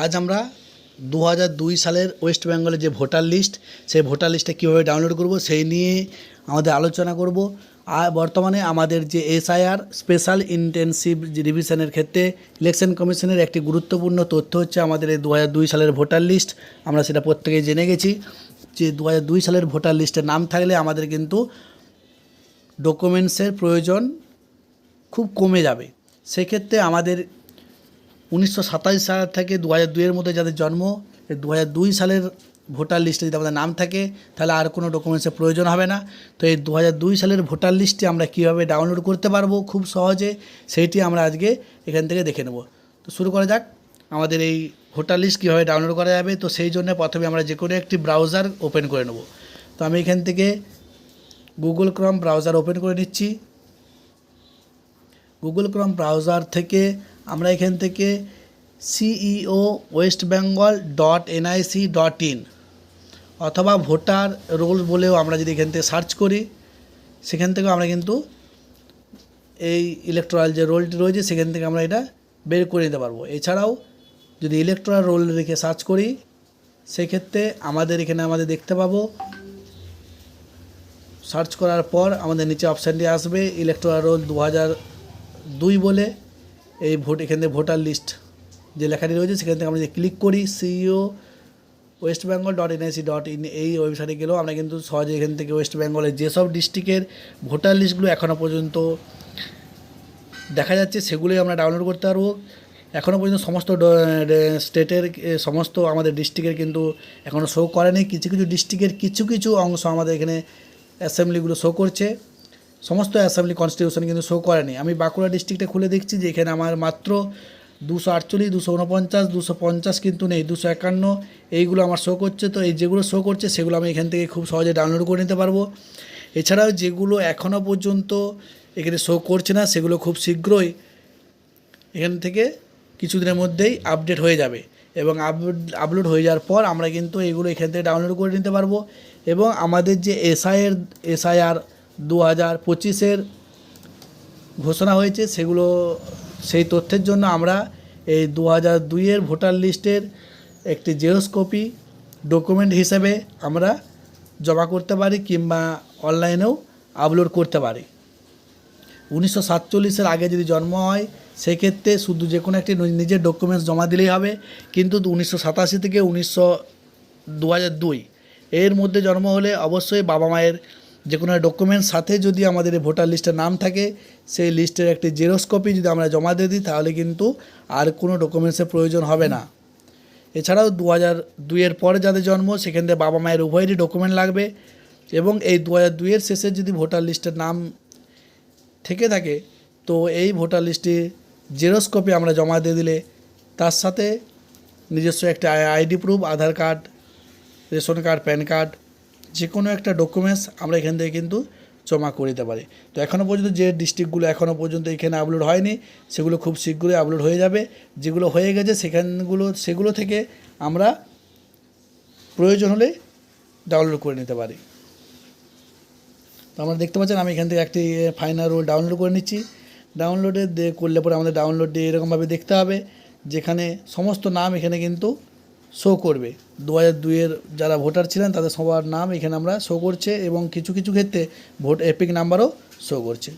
আজ আমরা 2002 সালের ওয়েস্ট বেঙ্গলের যে ভোটার লিস্ট, সেই ভোটার লিস্টটা কীভাবে ডাউনলোড করব সেই নিয়ে আমাদের আলোচনা করব। আর বর্তমানে আমাদের যে এসআইআর স্পেশাল ইন্টেনসিভ রিভিশনের ক্ষেত্রে ইলেকশন কমিশনের একটি গুরুত্বপূর্ণ তথ্য হচ্ছে আমাদের এই 2002 সালের ভোটার লিস্ট। আমরা সেটা প্রত্যেকেই জেনে গেছি যে 2002 সালের ভোটার লিস্টে নাম থাকলে আমাদের কিন্তু ডকুমেন্টসের প্রয়োজন খুব কমে যাবে। সেক্ষেত্রে আমাদের 1927 সাল থেকে 2002-এর মধ্যে যাদের জন্ম, এই 2002 সালের ভোটার লিস্টে যদি আমাদের নাম থাকে তাহলে আর কোনো ডকুমেন্টসের প্রয়োজন হবে না। তো এই 2002 সালের ভোটার লিস্টটি আমরা কীভাবে ডাউনলোড করতে পারবো খুব সহজে, সেইটি আমরা আজকে এখান থেকে দেখে নেব। তো শুরু করা যাক আমাদের এই ভোটার লিস্ট কীভাবে ডাউনলোড করা যাবে। তো সেই জন্য প্রথমে আমরা যে কোনো একটি ব্রাউজার ওপেন করে নেব। তো আমি এখান থেকে গুগল ক্রোম ব্রাউজার ওপেন করে নিচ্ছি। গুগল ক্রোম ব্রাউজার থেকে আমরা এখান থেকে ceo.westbengal.nic.in অথবা ভোটার রোল বলেও আমরা যদি এখান থেকে সার্চ করি, সেখান থেকেও আমরা কিন্তু এই ইলেকটোরাল যে রোলটি রয়েছে সেখান থেকে আমরা এটা বের করে নিতে পারবো। এছাড়াও যদি ইলেকটোরাল রোল রেখে সার্চ করি, সেক্ষেত্রে আমাদের এখানে আমাদের দেখতে পাবো, সার্চ করার পর আমাদের নিচে অপশানটি আসবে ইলেকটোরাল রোল 2002 বলে। এই এখান থেকে ভোটার লিস্ট যে লেখাটি রয়েছে সেখান থেকে আমরা যদি ক্লিক করি ceo.westbengal.nic.in এই ওয়েবসাইটে গেলেও আমরা কিন্তু সহজে এখান থেকে ওয়েস্ট বেঙ্গলের যেসব ডিস্ট্রিক্টের ভোটার লিস্টগুলো এখনও পর্যন্ত দেখা যাচ্ছে সেগুলোই আমরা ডাউনলোড করতে পারবো। এখনও পর্যন্ত সমস্ত স্টেটের সমস্ত আমাদের ডিস্ট্রিক্টের কিন্তু এখনও শো করেনি। কিছু কিছু ডিস্ট্রিক্টের কিছু কিছু অংশ আমাদের এখানে অ্যাসেম্বলিগুলো শো করছে, সমস্ত অ্যাসেম্বলি কনস্টিটিউশন কিন্তু শো করেনি। আমি বাঁকুড়া ডিস্ট্রিক্টে খুলে দেখছি যে এখানে আমার মাত্র 248, 249, 250 কিন্তু নেই, 251 এইগুলো আমার শো করছে। তো এই যেগুলো শো করছে সেগুলো আমি এখান থেকে খুব সহজে ডাউনলোড করে নিতে পারবো। এছাড়াও যেগুলো এখনও পর্যন্ত এখানে শো করছে না সেগুলো খুব শীঘ্রই এখান থেকে কিছুদিনের মধ্যেই আপডেট হয়ে যাবে, এবং আপলোড হয়ে যাওয়ার পর আমরা কিন্তু এগুলো এখান থেকে ডাউনলোড করে নিতে পারবো। এবং আমাদের যে এসআইআর 2025-এর ঘোষণা হয়েছে সেগুলো, সেই তথ্যের জন্য আমরা এই 2002-এর ভোটার লিস্টের একটি জেরক্স কপি ডকুমেন্ট হিসেবে আমরা জমা করতে পারি কিংবা অনলাইনেও আপলোড করতে পারি। 1947-এর আগে যদি জন্ম হয় সেক্ষেত্রে শুধু যে কোনো একটি নিজের ডকুমেন্টস জমা দিলেই হবে। কিন্তু 1987 থেকে 2002 এর মধ্যে জন্ম হলে অবশ্যই বাবা মায়ের যে কোনো ডকুমেন্টস সাথে যদি আমাদের এই ভোটার লিস্টের নাম থাকে, সেই লিস্টের একটি জেরক্স কপি যদি আমরা জমা দিয়ে দিই তাহলে কিন্তু আর কোনো ডকুমেন্টসের প্রয়োজন হবে না। এছাড়াও 2002-এর পরে যাদের জন্ম সেখান থেকে বাবা মায়ের উভয়েরই ডকুমেন্ট লাগবে। এবং এই 2002-এর শেষে যদি ভোটার লিস্টের নাম থেকে থাকে তো এই ভোটার লিস্টে জেরক্স কপি আমরা জমা দিয়ে দিলে তার সাথে নিজস্ব একটা ID proof, Aadhaar card, ration card, PAN card, যে কোনো একটা ডকুমেন্টস আমরা এখান থেকে কিন্তু জমা করে দিতে পারি। তো এখনও পর্যন্ত যে ডিস্ট্রিক্টগুলো এখনও পর্যন্ত এখানে আপলোড হয়নি সেগুলো খুব শীঘ্রই আপলোড হয়ে যাবে। যেগুলো হয়ে গেছে সেগুলো থেকে আমরা প্রয়োজন হলে ডাউনলোড করে নিতে পারি। তো আমরা দেখতে পাচ্ছেন আমি এখান থেকে একটি ফাইনাল রোল ডাউনলোড করে নিচ্ছি। ডাউনলোডে করলে পরে আমাদের ডাউনলোড দিয়ে এরকমভাবে দেখতে হবে, যেখানে সমস্ত নাম এখানে কিন্তু শো করবে। 2002-এর যারা ভোটার ছিলেন তাদের সবার নাম এখানে আমরা শো করছে, এবং কিছু কিছু ক্ষেত্রে ভোট এপিক নাম্বারও শো করছে।